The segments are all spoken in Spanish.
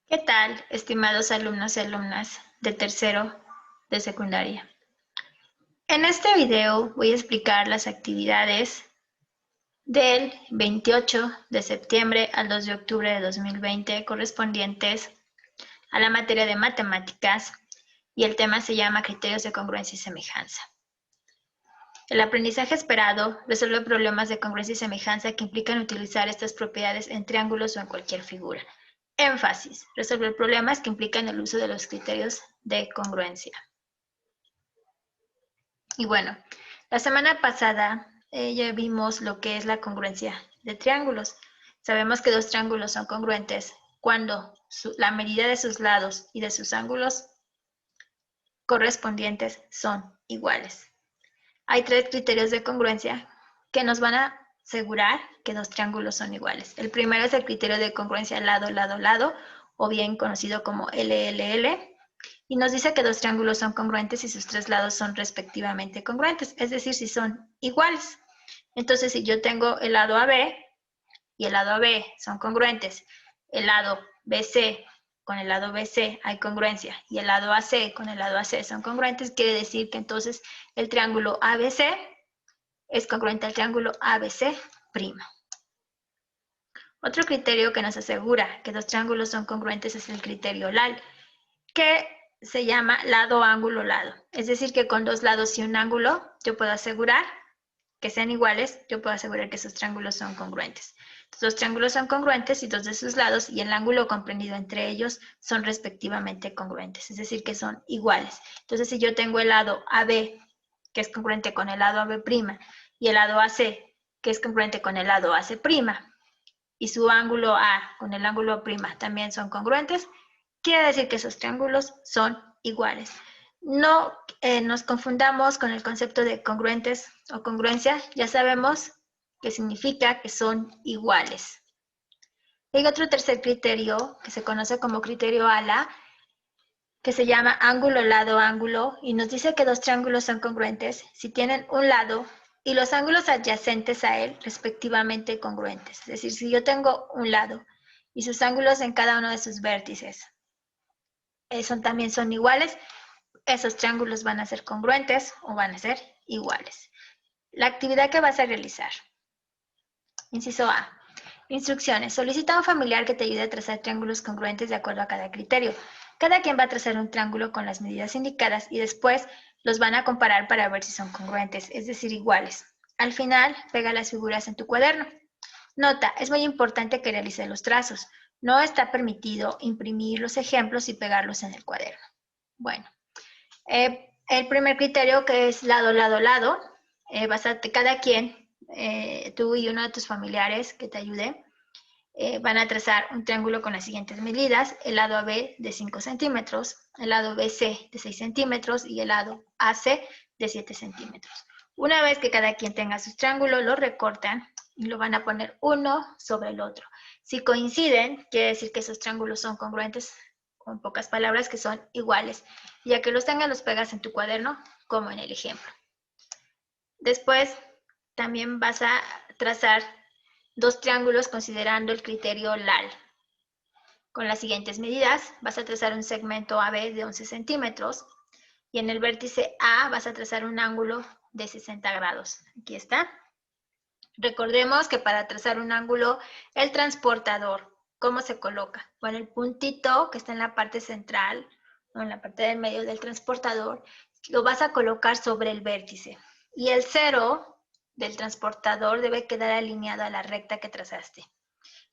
¿Qué tal, estimados alumnos y alumnas de tercero de secundaria? En este video voy a explicar las actividades del 28 de septiembre al 2 de octubre de 2020 correspondientes a la materia de matemáticas y el tema se llama criterios de congruencia y semejanza. El aprendizaje esperado resuelve problemas de congruencia y semejanza que implican utilizar estas propiedades en triángulos o en cualquier figura. Énfasis: resolver problemas que implican el uso de los criterios de congruencia. Y bueno, la semana pasada ya vimos lo que es la congruencia de triángulos. Sabemos que dos triángulos son congruentes cuando la medida de sus lados y de sus ángulos correspondientes son iguales. Hay tres criterios de congruencia que nos van a asegurar que dos triángulos son iguales. El primero es el criterio de congruencia lado, lado, lado, o bien conocido como LLL, y nos dice que dos triángulos son congruentes si sus tres lados son respectivamente congruentes, es decir, si son iguales. Entonces, si yo tengo el lado AB y el lado AB son congruentes, el lado BC con el lado BC hay congruencia y el lado AC con el lado AC son congruentes, quiere decir que entonces el triángulo ABC es congruente al triángulo ABC'. Otro criterio que nos asegura que dos triángulos son congruentes es el criterio LAL, que se llama lado, ángulo, lado. Es decir, que con dos lados y un ángulo yo puedo asegurar que sean iguales, yo puedo asegurar que esos triángulos son congruentes. Los triángulos son congruentes y dos de sus lados y el ángulo comprendido entre ellos son respectivamente congruentes, es decir, que son iguales. Entonces, si yo tengo el lado AB, que es congruente con el lado AB', y el lado AC, que es congruente con el lado AC', y su ángulo A con el ángulo A' también son congruentes, quiere decir que esos triángulos son iguales. No nos confundamos con el concepto de congruentes o congruencia, ya sabemos que significa que son iguales. Hay otro tercer criterio que se conoce como criterio ALA, que se llama ángulo, lado, ángulo, y nos dice que dos triángulos son congruentes si tienen un lado y los ángulos adyacentes a él respectivamente congruentes. Es decir, si yo tengo un lado y sus ángulos en cada uno de sus vértices también son iguales, esos triángulos van a ser congruentes o van a ser iguales. La actividad que vas a realizar. Inciso A. Instrucciones. Solicita a un familiar que te ayude a trazar triángulos congruentes de acuerdo a cada criterio. Cada quien va a trazar un triángulo con las medidas indicadas y después los van a comparar para ver si son congruentes, es decir, iguales. Al final, pega las figuras en tu cuaderno. Nota, es muy importante que realices los trazos. No está permitido imprimir los ejemplos y pegarlos en el cuaderno. Bueno, el primer criterio, que es lado, lado, lado, cada quien, tú y uno de tus familiares que te ayude, van a trazar un triángulo con las siguientes medidas: el lado AB de 5 centímetros, el lado BC de 6 centímetros y el lado AC de 7 centímetros. Una vez que cada quien tenga sus triángulos, lo recortan y lo van a poner uno sobre el otro. Si coinciden, quiere decir que esos triángulos son congruentes, con pocas palabras, que son iguales. Ya que los tengas, los pegas en tu cuaderno, como en el ejemplo. Después, también vas a trazar dos triángulos considerando el criterio LAL. Con las siguientes medidas, vas a trazar un segmento AB de 11 centímetros y en el vértice A vas a trazar un ángulo de 60 grados. Aquí está. Recordemos que para trazar un ángulo, el transportador, ¿cómo se coloca? Bueno, el puntito que está en la parte central, o en la parte del medio del transportador, lo vas a colocar sobre el vértice. Y el cero del transportador debe quedar alineado a la recta que trazaste.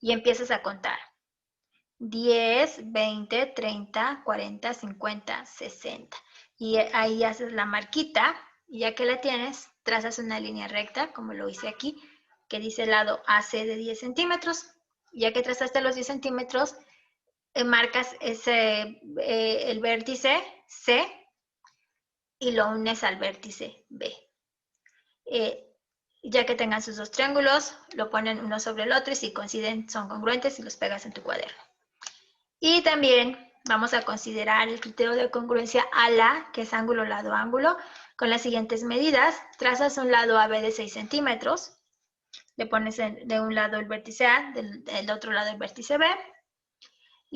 Y empiezas a contar. 10, 20, 30, 40, 50, 60. Y ahí haces la marquita y ya que la tienes, trazas una línea recta, como lo hice aquí, que dice el lado AC de 10 centímetros. Ya que trazaste los 10 centímetros, marcas el vértice C y lo unes al vértice B. Ya que tengan sus dos triángulos, lo ponen uno sobre el otro y si coinciden son congruentes y los pegas en tu cuaderno. Y también vamos a considerar el criterio de congruencia ALA, que es ángulo, lado, ángulo, con las siguientes medidas. Trazas un lado AB de 6 centímetros, le pones de un lado el vértice A, del otro lado el vértice B,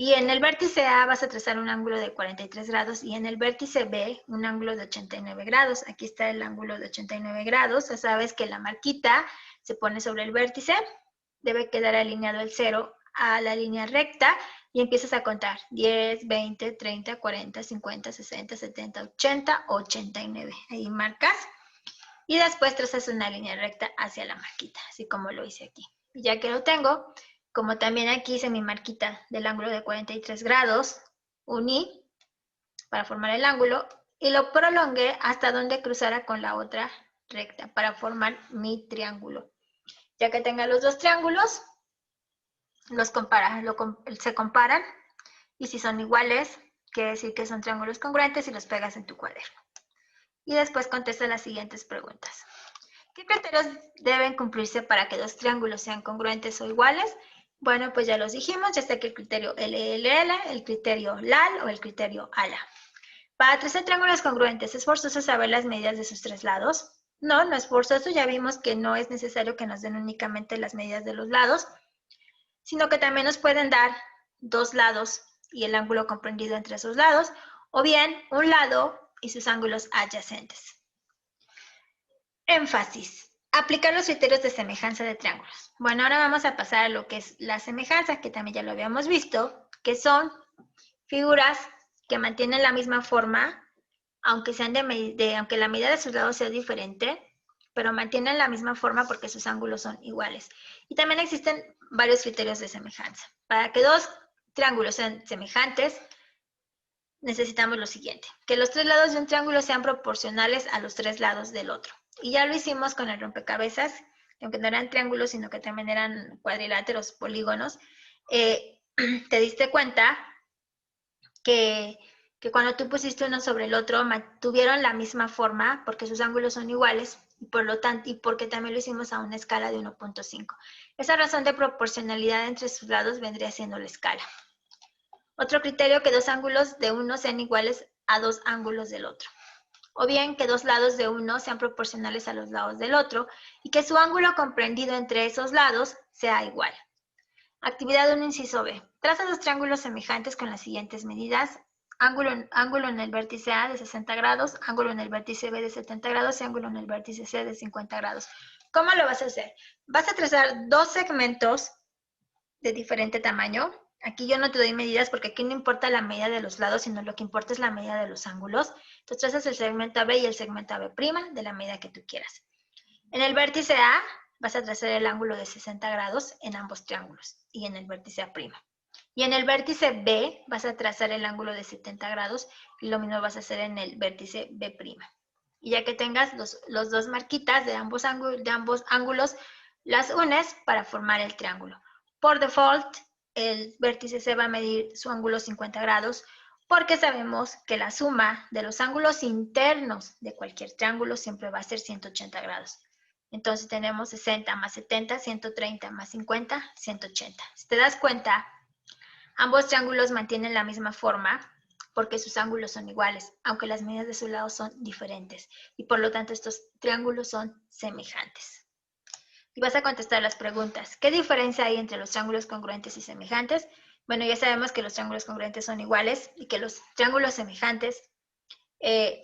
Y en el vértice A vas a trazar un ángulo de 43 grados y en el vértice B un ángulo de 89 grados. Aquí está el ángulo de 89 grados. Ya sabes que la marquita se pone sobre el vértice. Debe quedar alineado el 0 a la línea recta y empiezas a contar 10, 20, 30, 40, 50, 60, 70, 80, 89. Ahí marcas y después trazas una línea recta hacia la marquita, así como lo hice aquí. Y ya que lo tengo, como también aquí hice mi marquita del ángulo de 43 grados, uní para formar el ángulo y lo prolongué hasta donde cruzara con la otra recta para formar mi triángulo. Ya que tenga los dos triángulos, se comparan y si son iguales, quiere decir que son triángulos congruentes y los pegas en tu cuaderno. Y después contesta las siguientes preguntas. ¿Qué criterios deben cumplirse para que dos triángulos sean congruentes o iguales? Bueno, pues ya los dijimos, ya está aquí el criterio LLL, el criterio LAL o el criterio ALA. Para trazar triángulos congruentes, ¿es forzoso saber las medidas de sus tres lados? No, no es forzoso, ya vimos que no es necesario que nos den únicamente las medidas de los lados, sino que también nos pueden dar dos lados y el ángulo comprendido entre esos lados, o bien un lado y sus ángulos adyacentes. Énfasis. Aplicar los criterios de semejanza de triángulos. Bueno, ahora vamos a pasar a lo que es la semejanza, que también ya lo habíamos visto, que son figuras que mantienen la misma forma, aunque la medida de sus lados sea diferente, pero mantienen la misma forma porque sus ángulos son iguales. Y también existen varios criterios de semejanza. Para que dos triángulos sean semejantes, necesitamos lo siguiente, que los tres lados de un triángulo sean proporcionales a los tres lados del otro. Y ya lo hicimos con el rompecabezas, aunque no eran triángulos, sino que también eran cuadriláteros, polígonos. Te diste cuenta que cuando tú pusiste uno sobre el otro, tuvieron la misma forma, porque sus ángulos son iguales, y por lo tanto, y porque también lo hicimos a una escala de 1.5. Esa razón de proporcionalidad entre sus lados vendría siendo la escala. Otro criterio, que dos ángulos de uno sean iguales a dos ángulos del otro. O bien que dos lados de uno sean proporcionales a los lados del otro y que su ángulo comprendido entre esos lados sea igual. Actividad 1, inciso B. Traza dos triángulos semejantes con las siguientes medidas. Ángulo en el vértice A de 60 grados, ángulo en el vértice B de 70 grados y ángulo en el vértice C de 50 grados. ¿Cómo lo vas a hacer? Vas a trazar dos segmentos de diferente tamaño. Aquí yo no te doy medidas porque aquí no importa la medida de los lados, sino lo que importa es la medida de los ángulos. Entonces trazas el segmento AB y el segmento AB' de la medida que tú quieras. En el vértice A vas a trazar el ángulo de 60 grados en ambos triángulos y en el vértice A'. Y en el vértice B vas a trazar el ángulo de 70 grados y lo mismo vas a hacer en el vértice B'. Y ya que tengas los dos marquitas de ambos ángulos, las unes para formar el triángulo. Por default, el vértice C va a medir su ángulo 50 grados porque sabemos que la suma de los ángulos internos de cualquier triángulo siempre va a ser 180 grados. Entonces tenemos 60 más 70, 130 más 50, 180. Si te das cuenta, ambos triángulos mantienen la misma forma porque sus ángulos son iguales, aunque las medidas de sus lados son diferentes. Y por lo tanto, estos triángulos son semejantes. Y vas a contestar las preguntas. ¿Qué diferencia hay entre los triángulos congruentes y semejantes? Bueno, ya sabemos que los triángulos congruentes son iguales y que los triángulos semejantes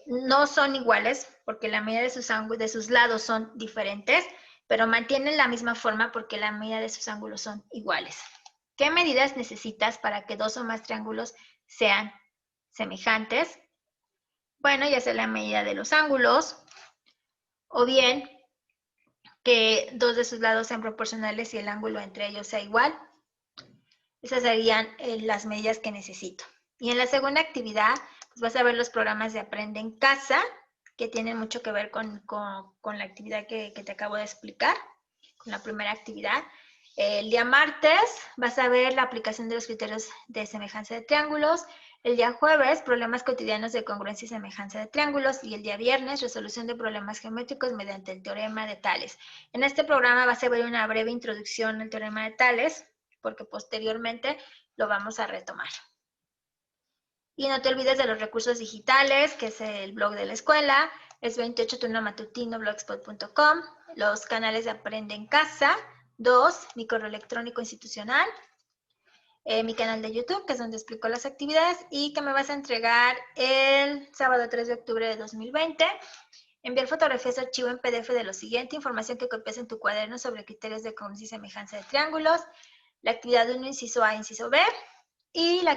no son iguales porque la medida de sus lados son diferentes, pero mantienen la misma forma porque la medida de sus ángulos son iguales. ¿Qué medidas necesitas para que dos o más triángulos sean semejantes? Bueno, ya sea la medida de los ángulos o bien que dos de sus lados sean proporcionales y el ángulo entre ellos sea igual. Esas serían las medidas que necesito. Y en la segunda actividad, pues vas a ver los programas de Aprende en Casa, que tienen mucho que ver con la actividad que te acabo de explicar, con la primera actividad. El día martes vas a ver la aplicación de los criterios de semejanza de triángulos. El día jueves, problemas cotidianos de congruencia y semejanza de triángulos. Y el día viernes, resolución de problemas geométricos mediante el teorema de Tales. En este programa vas a ver una breve introducción al teorema de Tales, porque posteriormente lo vamos a retomar. Y no te olvides de los recursos digitales, que es el blog de la escuela, es 28 turno matutino blogspot.com, los canales de Aprende en Casa, 2, mi correo electrónico institucional, mi canal de YouTube, que es donde explico las actividades, y que me vas a entregar el sábado 3 de octubre de 2020. Enviar fotografías de archivo en PDF de lo siguiente: información que copias en tu cuaderno sobre criterios de congruencia y semejanza de triángulos, la actividad 1, inciso A, inciso B, y la